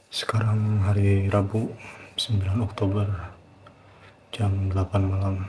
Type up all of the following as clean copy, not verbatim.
Sekarang hari Rabu 9 Oktober jam 8 malam,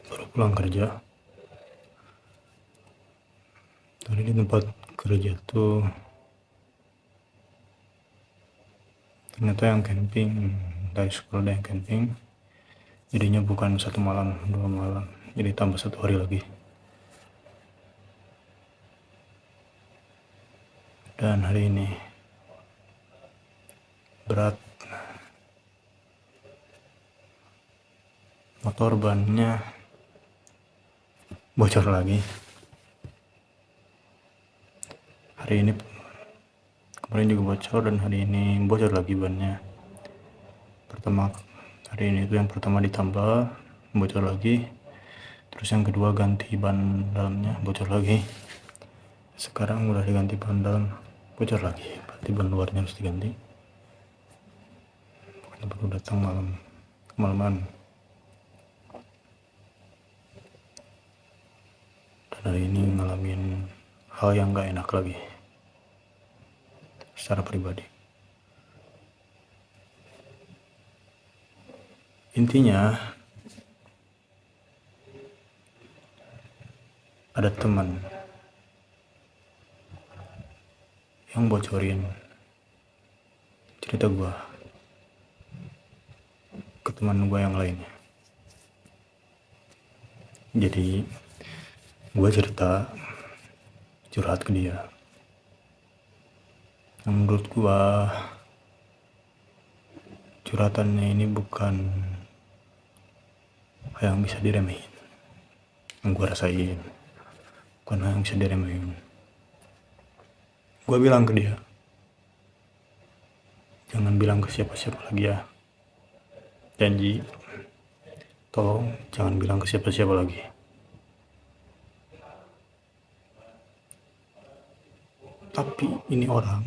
baru pulang kerja. Tadi di tempat kerja tuh ternyata yang camping, dari sekolah ada yang camping, jadinya bukan 1 malam, 2 malam, jadi tambah 1 hari lagi. Dan hari ini berat, motor bannya bocor lagi. Hari ini kemarin juga bocor dan hari ini bocor lagi bannya. Hari ini itu yang pertama ditambal, bocor lagi. Terus yang kedua ganti ban dalamnya, bocor lagi. Sekarang udah diganti ban dalam, bocor lagi. Berarti ban luarnya harus diganti. Pokoknya baru datang malaman. Dan hari ini ngalamin hal yang gak enak lagi secara pribadi. Intinya ada teman yang bocorin cerita gue ke teman gue yang lainnya. Jadi gue cerita, curhat ke dia. Yang menurut gue curhatannya ini bukan hal yang bisa diremehin. Yang gue rasain bukan hal yang bisa diremehin. Gue bilang ke dia, jangan bilang ke siapa-siapa lagi ya. Janji, tolong jangan bilang ke siapa-siapa lagi. Tapi ini orang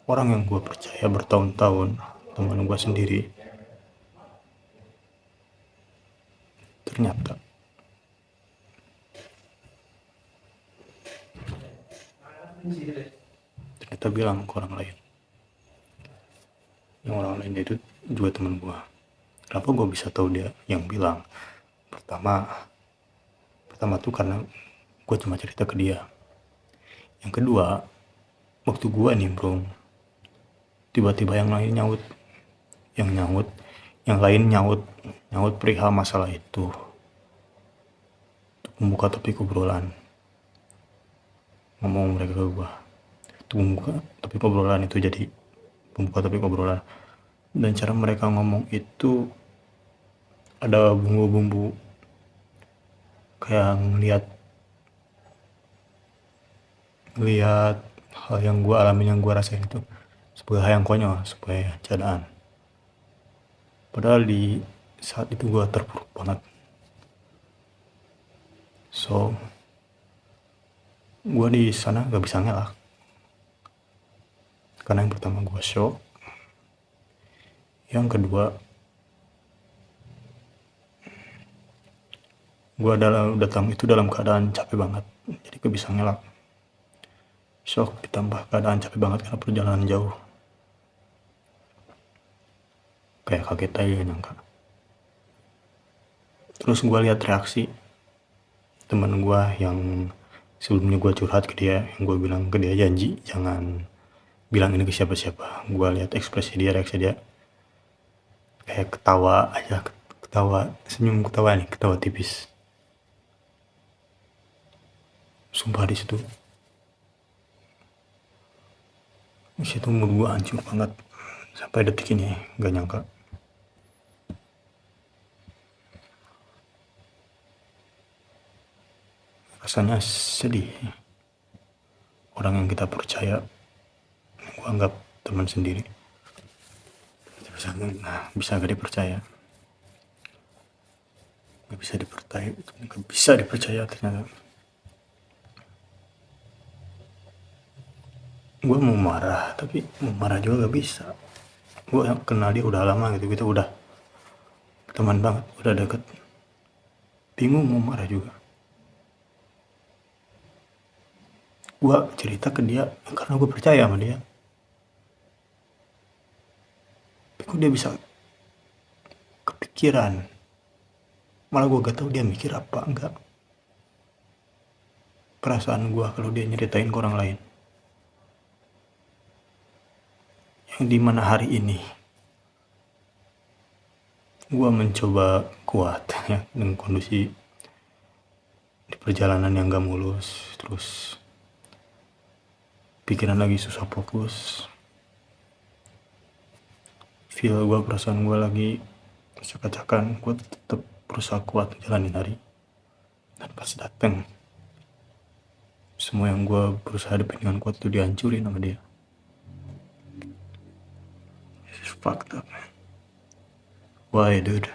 yang gue percaya bertahun-tahun, teman gue sendiri, ternyata bilang ke orang lain. Yang orang lain itu juga teman gue. Kenapa gue bisa tahu dia yang bilang? Pertama tuh karena gue cuma cerita ke dia. Yang kedua, waktu gue nimbrung, tiba-tiba yang lain nyaut, yang lain nyaut perihal masalah itu. Untuk membuka topik obrolan, ngomong mereka ke gue. Untuk membuka topik obrolan itu jadi membuka topik obrolan. Dan cara mereka ngomong itu ada bumbu-bumbu kayak ngeliat hal yang gue alamin, yang gue rasain itu sebagai hal yang konyol, sebagai candaan. Padahal di saat itu gue terpuruk banget. So, gue di sana gak bisa ngelak. Karena yang pertama gue shock. Yang kedua, gue datang itu dalam keadaan capek banget. Jadi gak bisa ngelak. Shock ditambah keadaan capek banget karena perjalanan jauh. Kayak kaget aja gak nyangka. Terus gue lihat reaksi teman gue yang sebelumnya gue curhat ke dia, yang gue bilang ke dia janji jangan bilang ini ke siapa-siapa. Gue lihat ekspresi dia, reaksi dia kayak ketawa aja, senyum ketawa tipis. Sumpah di situ mood gue hancur banget. Sampai detik ini gak nyangka. Rasanya sedih. Orang yang kita percaya, yang gue anggap teman sendiri, bisa gak dipercaya. Gak bisa dipercaya ternyata. Gue mau marah, tapi mau marah juga gak bisa. Gue kenal dia udah lama gitu, kita udah teman banget, udah deket. Bingung mau marah juga. Gue cerita ke dia karena gue percaya sama dia. kok dia bisa kepikiran, malah gue gak tahu dia mikir apa enggak perasaan gue kalau dia nyeritain ke orang lain, yang dimana hari ini gue mencoba kuat ya dengan kondisi di perjalanan yang gak mulus, terus pikiran lagi susah fokus, feel gue, perasaan gue lagi acak-acakan, gue tetap berusaha kuat jalanin hari. Dan pas dateng, semua yang gue berusaha hadapin dengan kuat itu dihancurin sama dia. This is fucked up, man. Why, dude?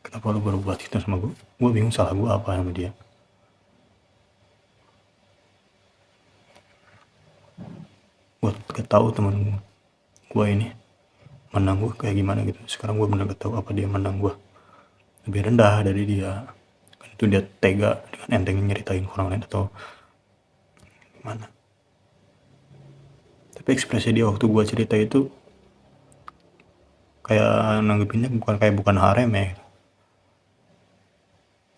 Kenapa lu baru buat itu sama gue? Gue bingung salah gue apa sama dia. Gue gak tahu teman gue ini menang gue kayak gimana gitu. Sekarang gue bener gak tahu apa dia menang gue lebih rendah dari dia. Kan itu dia tega dengan enteng nyeritain ke orang lain atau gimana. Tapi ekspresi dia waktu gue cerita itu kayak nanggepinnya bukan harem ya.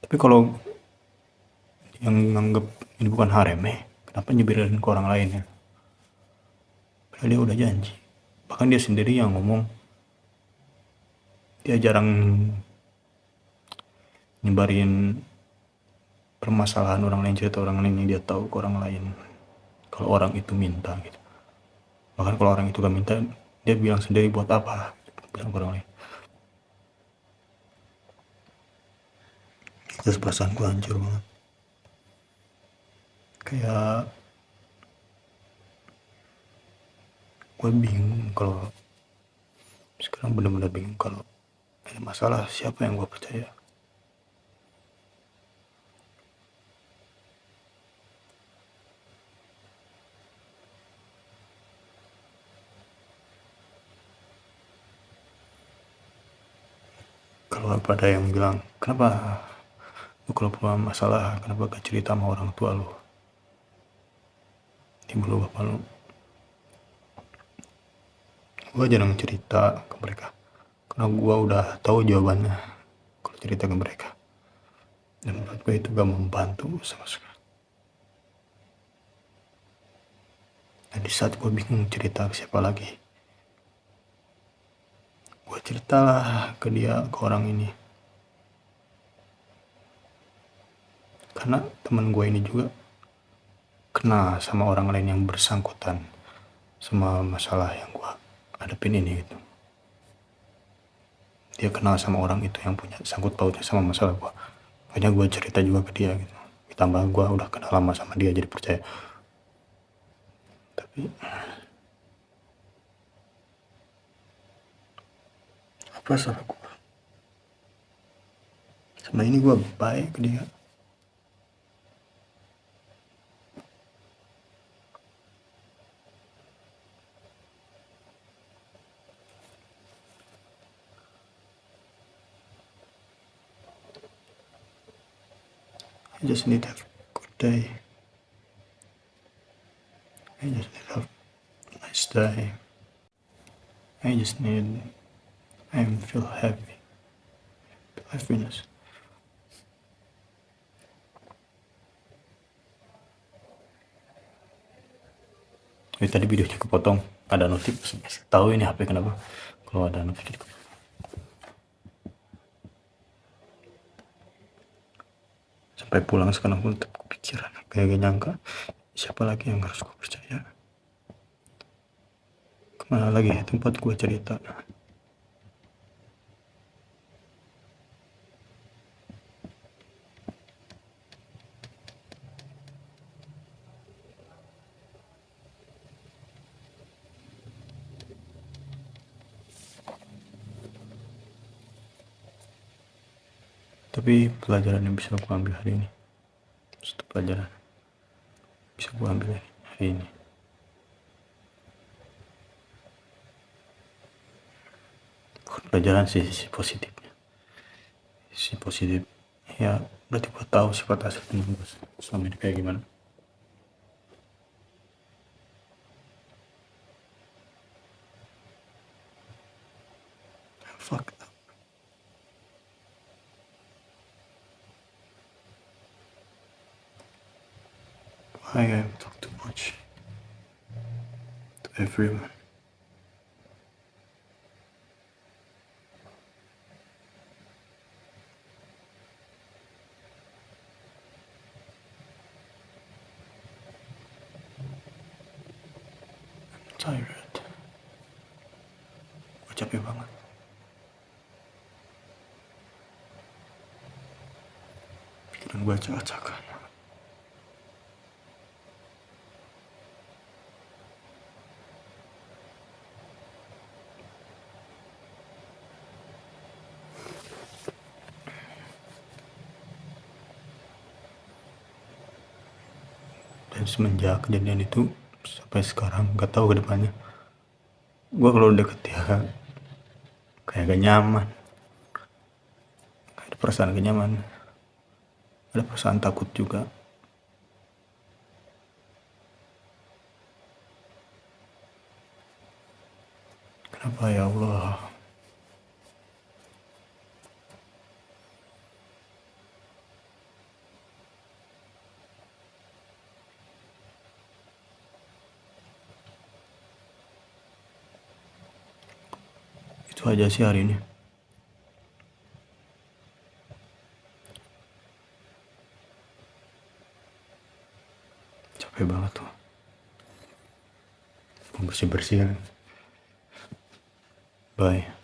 Tapi kalau yang nganggep ini bukan harem ya, kenapa nyebirin ke orang lain ya? Padahal dia udah janji. Bahkan dia sendiri yang ngomong dia jarang nyebarin permasalahan orang lain, cerita orang lain yang dia tahu ke orang lain kalau orang itu minta gitu. Bahkan kalau orang itu gak minta, dia bilang sendiri buat apa bilang ke orang lain. Terus perasaan gue hancur banget, kayak gue bingung kalau sekarang, bener-bener bingung kalau ada masalah siapa yang gue percaya. Kalau ada yang bilang, kenapa lu kalau punya masalah kenapa gak cerita sama orang tua lu, ibu lu, bapak lu? Gue jarang cerita ke mereka karena gue udah tahu jawabannya kalau cerita ke mereka, dan menurut gue itu gak membantu sama sekali. Dan di saat gue bingung cerita ke siapa lagi, gue ceritalah ke dia, ke orang ini, karena teman gue ini juga kena sama orang lain yang bersangkutan sama masalah yang gue hadapin ini gitu. Dia kenal sama orang itu yang punya sangkut pautnya sama masalah gue, makanya gue cerita juga ke dia gitu. Ditambah gue udah kenal lama sama dia jadi percaya. Tapi apa salah gue? Sama ini gue baik ke dia. I just need to have a good day. I just need to have a nice day. I just need, I feel happy, feel happiness. Jadi tadi videonya kepotong, ada notif, tahu ini HP kenapa kalau ada notif gitu. Sampai pulang sekarang pun tetap kepikiran, kayak gak nyangka siapa lagi yang harus gue percaya, kemana lagi tempat gue cerita. Tapi pelajaran yang bisa gue ambil hari ini, satu pelajaran bisa gue ambil hari ini, pelajaran sisi positifnya. Sisi positif ya, berarti gue tahu sifat asli temen gue selama ini kayak gimana. I have talked too much to everyone. I'm tired. Gue capek banget. Pikiran gue acak-acakan. Dan semenjak kejadian itu sampai sekarang gak tahu ke depannya, gue kalau deket dia kayak gak nyaman, kayak ada perasaan gak nyaman, ada perasaan takut juga. Kenapa ya Allah? Itu aja sih hari ini. Capek banget tuh. Mau bersih-bersih kan. Bye.